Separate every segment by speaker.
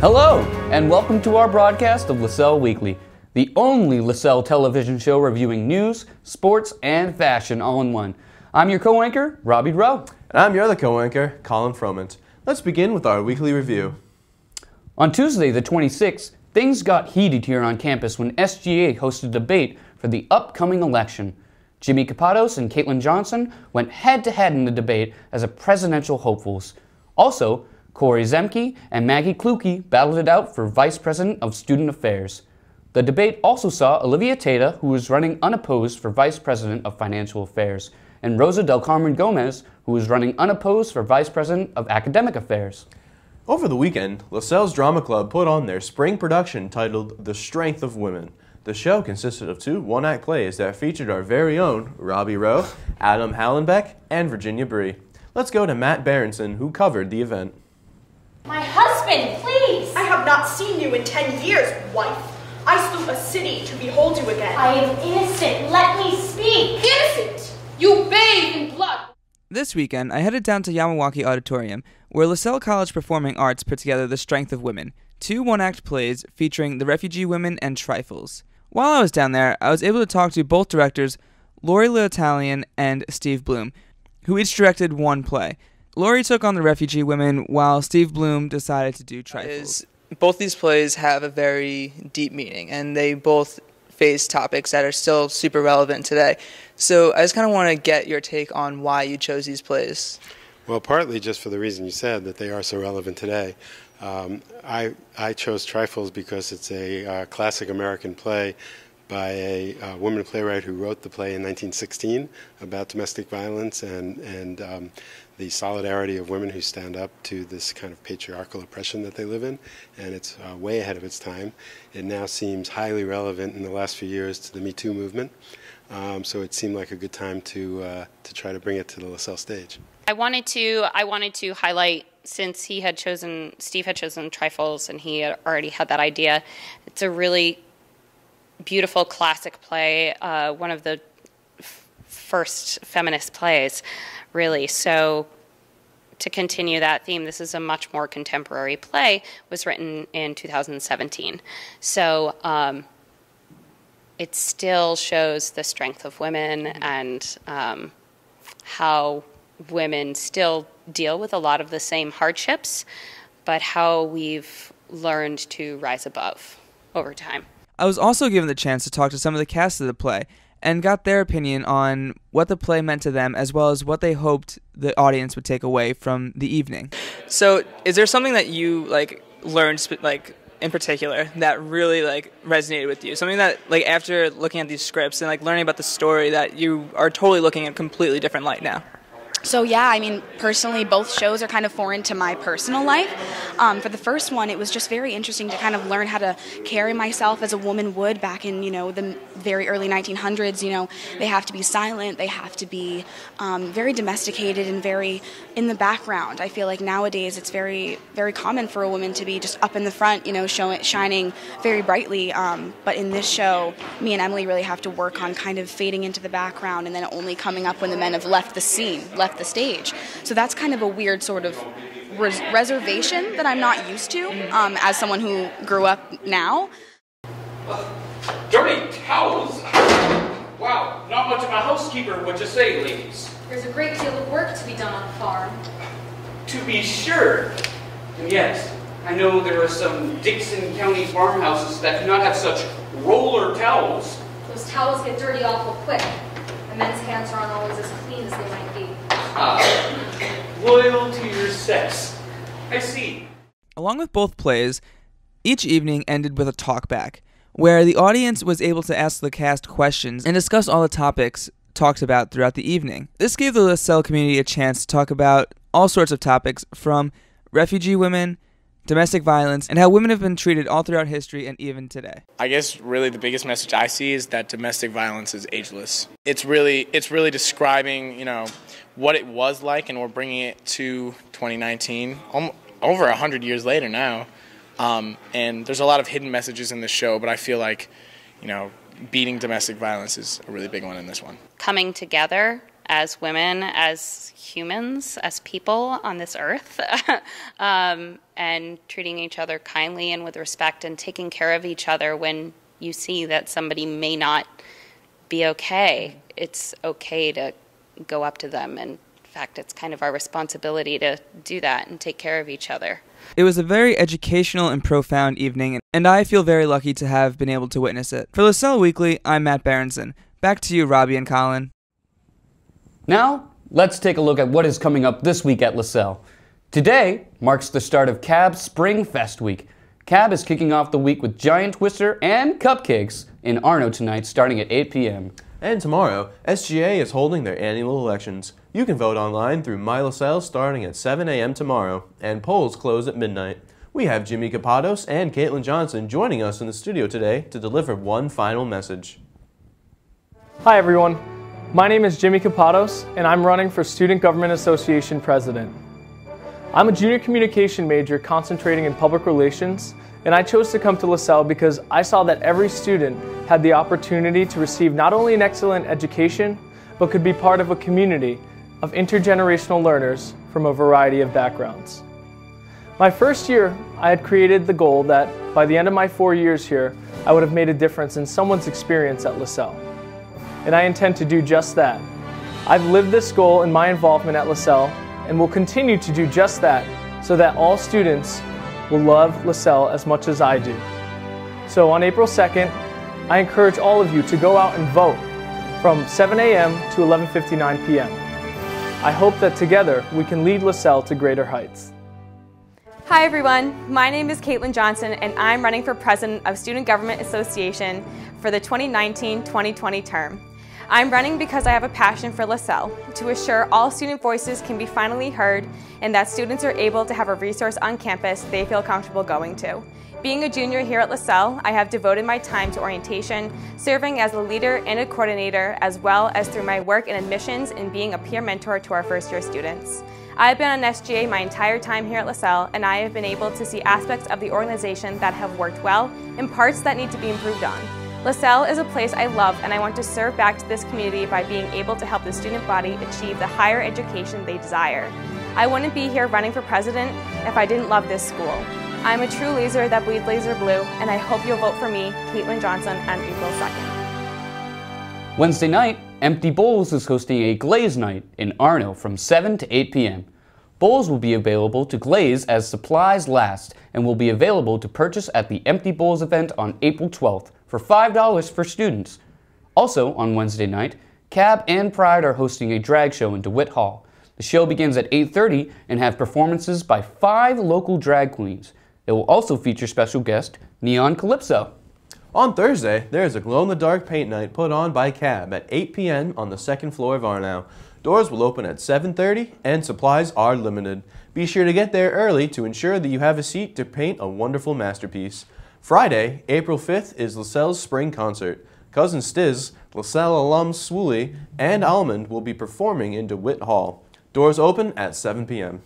Speaker 1: Hello, and welcome to our broadcast of Lasell Weekly, the only Lasell television show reviewing news, sports, and fashion all in one. I'm your co-anchor, Robbie Rowe.
Speaker 2: And I'm your other co-anchor, Colin Froment. Let's begin with our weekly review.
Speaker 1: On Tuesday, the 26th, things got heated here on campus when SGA hosted a debate for the upcoming election. Jimmy Kapados and Caitlin Johnson went head-to-head in the debate as a presidential hopefuls. Also, Corey Zemke and Maggie Kluke battled it out for Vice President of Student Affairs. The debate also saw Olivia Tata, who was running unopposed for Vice President of Financial Affairs, and Rosa Del Carmen Gomez, who was running unopposed for Vice President of Academic Affairs.
Speaker 2: Over the weekend, Lasell's Drama Club put on their spring production titled The Strength of Women. The show consisted of two one-act plays that featured our very own Robbie Rowe, Adam Hallenbeck, and Virginia Bree. Let's go to Matt Berenson, who covered the event.
Speaker 3: My husband, please!
Speaker 4: I have not seen you in 10 years, wife. I slew a city to behold you again.
Speaker 3: I am innocent. Let me speak.
Speaker 4: Innocent! You bathe in blood!
Speaker 5: This weekend, I headed down to Yamawaki Auditorium, where Lasell College Performing Arts put together The Strength of Women, two one-act plays featuring the refugee women and trifles. While I was down there, I was able to talk to both directors, Lori L'Italian and Steve Bloom, who each directed one play. Lori took on the refugee women, while Steve Bloom decided to do trifles.
Speaker 6: Both these plays have a very deep meaning, and they both face topics that are still super relevant today. So I just kind of want to get your take on why you chose these plays.
Speaker 7: Well, partly just for the reason you said, that they are so relevant today. I chose Trifles because it's a classic American play by a woman playwright who wrote the play in 1916 about domestic violence and the solidarity of women who stand up to this kind of patriarchal oppression that they live in, and it's way ahead of its time. It now seems highly relevant in the last few years to the Me Too movement, so it seemed like a good time to try to bring it to the Lasell stage.
Speaker 8: I wanted to highlight, since Steve had chosen Trifles and he had already had that idea. It's a really beautiful classic play, one of the first feminist plays, really. So to continue that theme, this is a much more contemporary play, was written in 2017. So it still shows the strength of women and how women still deal with a lot of the same hardships, but how we've learned to rise above over time.
Speaker 5: I was also given the chance to talk to some of the cast of the play and got their opinion on what the play meant to them, as well as what they hoped the audience would take away from the evening.
Speaker 6: So is there something that you learned in particular that really resonated with you? Something that after looking at these scripts and learning about the story that you are totally looking at a completely different light now?
Speaker 9: So yeah, I mean, personally, both shows are kind of foreign to my personal life. For the first one, it was just very interesting to kind of learn how to carry myself as a woman would back in, the very early 1900s. They have to be silent, they have to be very domesticated and very in the background. I feel like nowadays it's very, very common for a woman to be just up in the front, shining very brightly. But in this show, me and Emily really have to work on kind of fading into the background and then only coming up when the men have left the scene, left the stage. So that's kind of a weird sort of reservation that I'm not used to as someone who grew up now.
Speaker 10: Dirty towels? Wow, not much of a housekeeper, would you say, ladies?
Speaker 3: There's a great deal of work to be done on the farm.
Speaker 10: To be sure. And yes, I know there are some Dixon County farmhouses that do not have such roller towels.
Speaker 3: Those towels get dirty awful quick. The men's hands aren't always as clean as they might be.
Speaker 10: Loyal to your sex. I see.
Speaker 5: Along with both plays, each evening ended with a talkback, where the audience was able to ask the cast questions and discuss all the topics talked about throughout the evening. This gave the Lasell community a chance to talk about all sorts of topics, from refugee women, domestic violence, and how women have been treated all throughout history and even today.
Speaker 11: I guess really the biggest message I see is that domestic violence is ageless. It's really describing, what it was like, and we're bringing it to 2019, over 100 years later now. And there's a lot of hidden messages in this show, but I feel like, beating domestic violence is a really big one in this one.
Speaker 8: Coming together as women, as humans, as people on this earth, and treating each other kindly and with respect and taking care of each other when you see that somebody may not be okay. It's okay to go up to them, and in fact, it's kind of our responsibility to do that and take care of each other.
Speaker 5: It was a very educational and profound evening, and I feel very lucky to have been able to witness it. For Lasell Weekly, I'm Matt Berenson. Back to you, Robbie and Colin.
Speaker 1: Now, let's take a look at what is coming up this week at Lasell. Today marks the start of CAB's Spring Fest Week. CAB is kicking off the week with Giant Twister and cupcakes in Arno tonight, starting at 8 p.m.
Speaker 2: And tomorrow, SGA is holding their annual elections. You can vote online through My Lasell starting at 7 a.m. tomorrow, and polls close at midnight. We have Jimmy Kapados and Caitlin Johnson joining us in the studio today to deliver one final message.
Speaker 12: Hi everyone, my name is Jimmy Kapados and I'm running for Student Government Association President. I'm a junior communication major concentrating in public relations, and I chose to come to Lasell because I saw that every student had the opportunity to receive not only an excellent education, but could be part of a community of intergenerational learners from a variety of backgrounds. My first year, I had created the goal that by the end of my 4 years here, I would have made a difference in someone's experience at Lasell. And I intend to do just that. I've lived this goal in my involvement at Lasell and will continue to do just that so that all students will love Lasell as much as I do. So on April 2nd, I encourage all of you to go out and vote from 7 a.m. to 11:59 p.m. I hope that together we can lead Lasell to greater heights.
Speaker 13: Hi everyone, my name is Caitlin Johnson and I'm running for President of Student Government Association for the 2019-2020 term. I'm running because I have a passion for Lasell, to assure all student voices can be finally heard and that students are able to have a resource on campus they feel comfortable going to. Being a junior here at Lasell, I have devoted my time to orientation, serving as a leader and a coordinator, as well as through my work in admissions and being a peer mentor to our first-year students. I've been on SGA my entire time here at Lasell, and I have been able to see aspects of the organization that have worked well and parts that need to be improved on. Lasell is a place I love, and I want to serve back to this community by being able to help the student body achieve the higher education they desire. I wouldn't be here running for president if I didn't love this school. I'm a true laser that bleeds laser blue, and I hope you'll vote for me, Caitlin Johnson, on April 2nd.
Speaker 1: Wednesday night, Empty Bowls is hosting a glaze night in Arno from 7 to 8 p.m. Bowls will be available to glaze as supplies last and will be available to purchase at the Empty Bowls event on April 12th for $5 for students. Also on Wednesday night, CAB and Pride are hosting a drag show in DeWitt Hall. The show begins at 8:30 and have performances by 5 local drag queens. It will also feature special guest Neon Calypso.
Speaker 2: On Thursday, there is a glow-in-the-dark paint night put on by CAB at 8 p.m. on the second floor of Arno. Doors will open at 7:30 and supplies are limited. Be sure to get there early to ensure that you have a seat to paint a wonderful masterpiece. Friday, April 5th is Lasell's spring concert. Cousin Stiz, Lasell alums Swooley, and Almond will be performing in DeWitt Hall. Doors open at 7 p.m.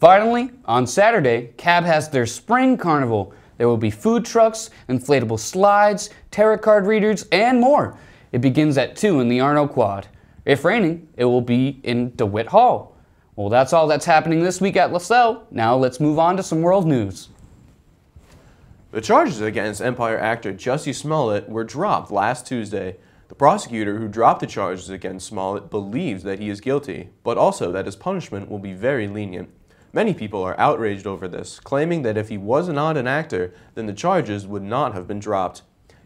Speaker 1: Finally, on Saturday, CAB has their Spring Carnival. There will be food trucks, inflatable slides, tarot card readers, and more. It begins at 2 in the Arno Quad. If raining, it will be in DeWitt Hall. Well, that's all that's happening this week at Lasell. Now let's move on to some world news.
Speaker 2: The charges against Empire actor Jussie Smollett were dropped last Tuesday. The prosecutor who dropped the charges against Smollett believes that he is guilty, but also that his punishment will be very lenient. Many people are outraged over this, claiming that if he was not an actor, then the charges would not have been dropped.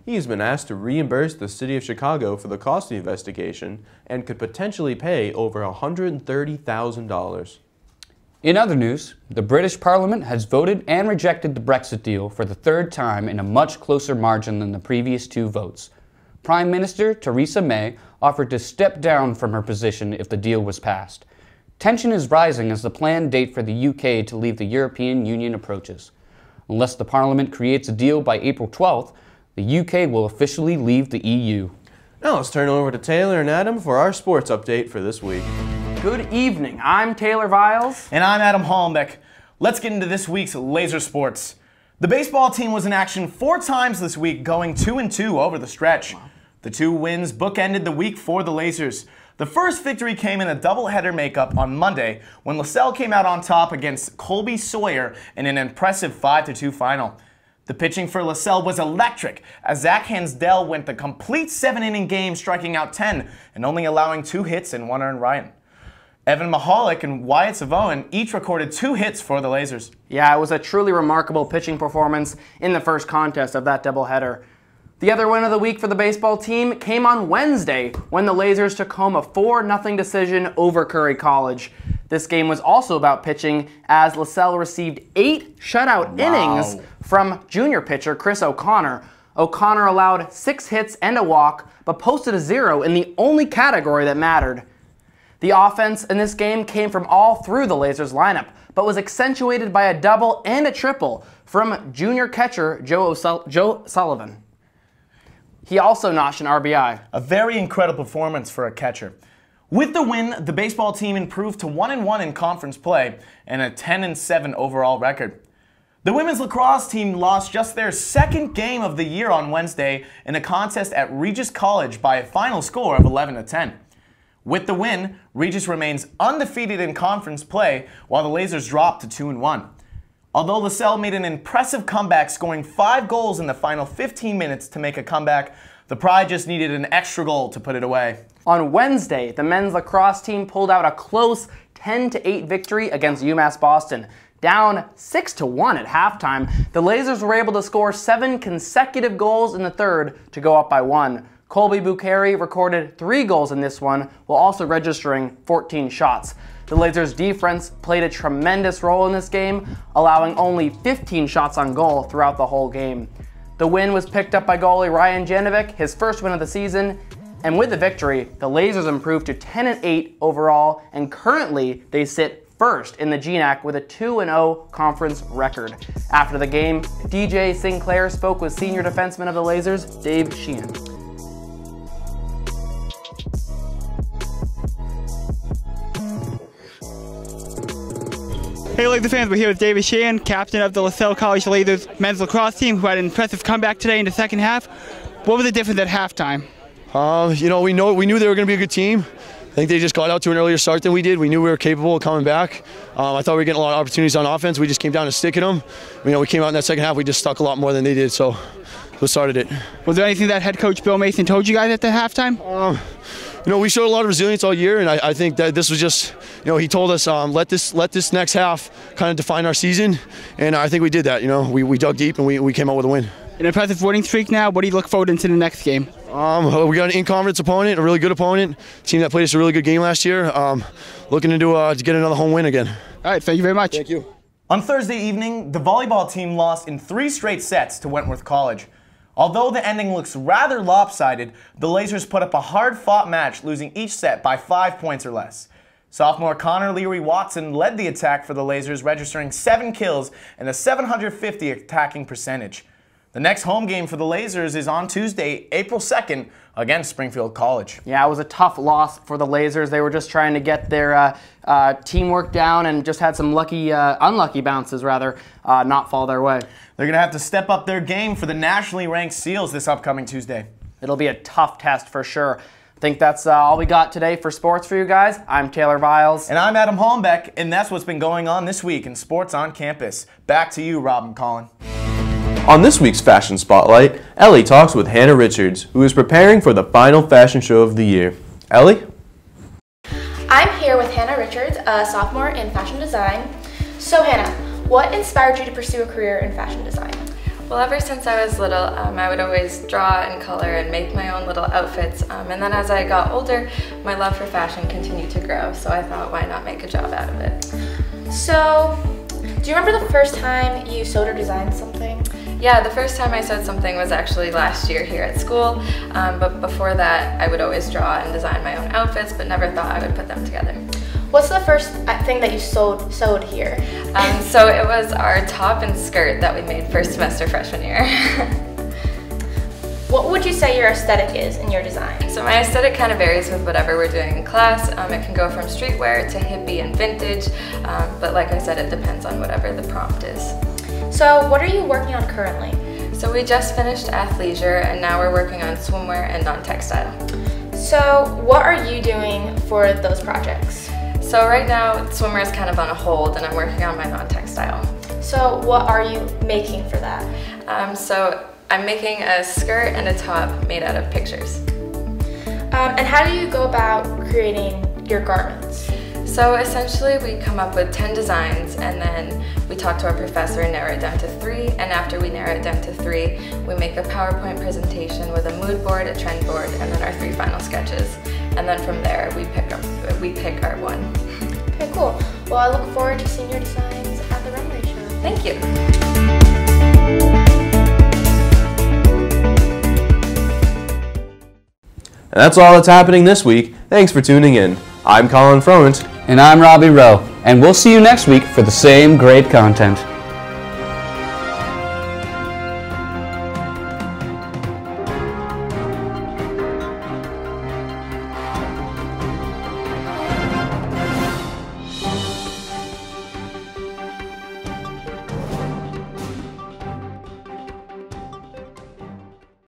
Speaker 2: He has been asked to reimburse the city of Chicago for the cost of the investigation and could potentially pay over $130,000.
Speaker 1: In other news, the British Parliament has voted and rejected the Brexit deal for the 3rd time in a much closer margin than the previous 2 votes. Prime Minister Theresa May offered to step down from her position if the deal was passed. Tension is rising as the planned date for the UK to leave the European Union approaches. Unless the Parliament creates a deal by April 12th, the UK will officially leave the EU.
Speaker 2: Now let's turn over to Taylor and Adam for our sports update for this week.
Speaker 14: Good evening, I'm Taylor Viles.
Speaker 15: And I'm Adam Hollenbeck. Let's get into this week's laser sports. The baseball team was in action 4 times this week, going 2-2 over the stretch. Wow. The 2 wins bookended the week for the Lasers. The first victory came in a doubleheader makeup on Monday when Lasell came out on top against Colby Sawyer in an impressive 5-2 final. The pitching for Lasell was electric as Zach Hansdell went the complete 7-inning game, striking out 10 and only allowing 2 hits and 1 earned run. Evan Mahalik and Wyatt Savoen each recorded 2 hits for the Lasers.
Speaker 14: Yeah, it was a truly remarkable pitching performance in the first contest of that doubleheader. The other win of the week for the baseball team came on Wednesday when the Lasers took home a 4-0 decision over Curry College. This game was also about pitching as Lasell received 8 shutout innings from junior pitcher Chris O'Connor. O'Connor allowed 6 hits and a walk, but posted a 0 in the only category that mattered. The offense in this game came from all through the Lasers lineup, but was accentuated by a double and a triple from junior catcher Joe Sullivan. He also notched an RBI.
Speaker 15: A very incredible performance for a catcher. With the win, the baseball team improved to 1-1 in conference play and a 10-7 overall record. The women's lacrosse team lost just their second game of the year on Wednesday in a contest at Regis College by a final score of 11-10. With the win, Regis remains undefeated in conference play while the Lasers dropped to 2-1. Although Lasell made an impressive comeback, scoring 5 goals in the final 15 minutes to make a comeback, the Pride just needed an extra goal to put it away.
Speaker 14: On Wednesday, the men's lacrosse team pulled out a close 10-8 victory against UMass Boston. Down 6-1 at halftime, the Lasers were able to score 7 consecutive goals in the third to go up by 1. Colby Bucheri recorded 3 goals in this one, while also registering 14 shots. The Lasers' defense played a tremendous role in this game, allowing only 15 shots on goal throughout the whole game. The win was picked up by goalie Ryan Janovic, his first win of the season, and with the victory, the Lasers improved to 10-8 overall, and currently they sit first in the GNAC with a 2-0 conference record. After the game, DJ Sinclair spoke with senior defenseman of the Lasers, Dave Sheehan.
Speaker 16: Hey Laser fans, we're here with David Sheehan, captain of the Lasell College Lasers men's lacrosse team, who had an impressive comeback today in the second half. What was the difference at halftime?
Speaker 17: We knew they were going to be a good team. I think they just got out to an earlier start than we did. We knew we were capable of coming back. I thought we were getting a lot of opportunities on offense. We just came down to sticking them. We came out in that second half. We just stuck a lot more than they did, so we started it.
Speaker 16: Was there anything that head coach Bill Mason told you guys at the halftime?
Speaker 17: We showed a lot of resilience all year, and I think that this was just, he told us let this next half kind of define our season, and I think we did that. We dug deep and we came out with a win.
Speaker 16: An impressive winning streak now. What do you look forward into the next game?
Speaker 17: We got an in-conference opponent, a really good opponent, team that played us a really good game last year. Looking to get another home win again.
Speaker 16: All right, thank you very much.
Speaker 17: Thank you.
Speaker 15: On Thursday evening, the volleyball team lost in 3 straight sets to Wentworth College. Although the ending looks rather lopsided, the Lasers put up a hard-fought match, losing each set by 5 points or less. Sophomore Connor Leary-Watson led the attack for the Lasers, registering 7 kills and a 750 attacking percentage. The next home game for the Lasers is on Tuesday, April 2nd, against Springfield College.
Speaker 14: Yeah, it was a tough loss for the Lasers. They were just trying to get their teamwork down and just had some unlucky bounces, not fall their way.
Speaker 15: They're going to have to step up their game for the nationally ranked Seals this upcoming Tuesday.
Speaker 14: It'll be a tough test for sure. I think that's all we got today for sports for you guys. I'm Taylor Viles.
Speaker 15: And I'm Adam Holmbeck, and that's what's been going on this week in sports on campus. Back to you, Rob and Colin.
Speaker 2: On this week's Fashion Spotlight, Ellie talks with Hannah Richards, who is preparing for the final fashion show of the year. Ellie?
Speaker 18: I'm here with Hannah Richards, a sophomore in fashion design. So Hannah, what inspired you to pursue a career in fashion design?
Speaker 19: Well, ever since I was little, I would always draw and color and make my own little outfits. And then as I got older, my love for fashion continued to grow. So I thought, why not make a job out of it?
Speaker 18: So, do you remember the first time you sewed or designed something?
Speaker 19: Yeah, the first time I sewed something was actually last year here at school, but before that I would always draw and design my own outfits, but never thought I would put them together.
Speaker 18: What's the first thing that you sewed here?
Speaker 19: So it was our top and skirt that we made first semester freshman year.
Speaker 18: What would you say your aesthetic is in your design?
Speaker 19: So my aesthetic kind of varies with whatever we're doing in class. It can go from streetwear to hippie and vintage, but like I said, it depends on whatever the prompt is.
Speaker 18: So what are you working on currently?
Speaker 19: So we just finished athleisure and now we're working on swimwear and on textile.
Speaker 18: So what are you doing for those projects?
Speaker 19: So right now, swimmer is kind of on a hold and I'm working on my non-textile.
Speaker 18: So what are you making for that?
Speaker 19: So I'm making a skirt and a top made out of pictures.
Speaker 18: And how do you go about creating your garments?
Speaker 19: So essentially we come up with 10 designs and then we talk to our professor and narrow it down to 3, and after we narrow it down to 3, we make a PowerPoint presentation with a mood board, a trend board, and then our 3 final sketches. And then from there we pick our one.
Speaker 18: Okay, cool. Well, I look forward to seeing your designs at the runway show.
Speaker 19: Thank you.
Speaker 2: And that's all that's happening this week. Thanks for tuning in. I'm Colin Froment.
Speaker 1: And I'm Robbie Rowe. And we'll see you next week for the same great content.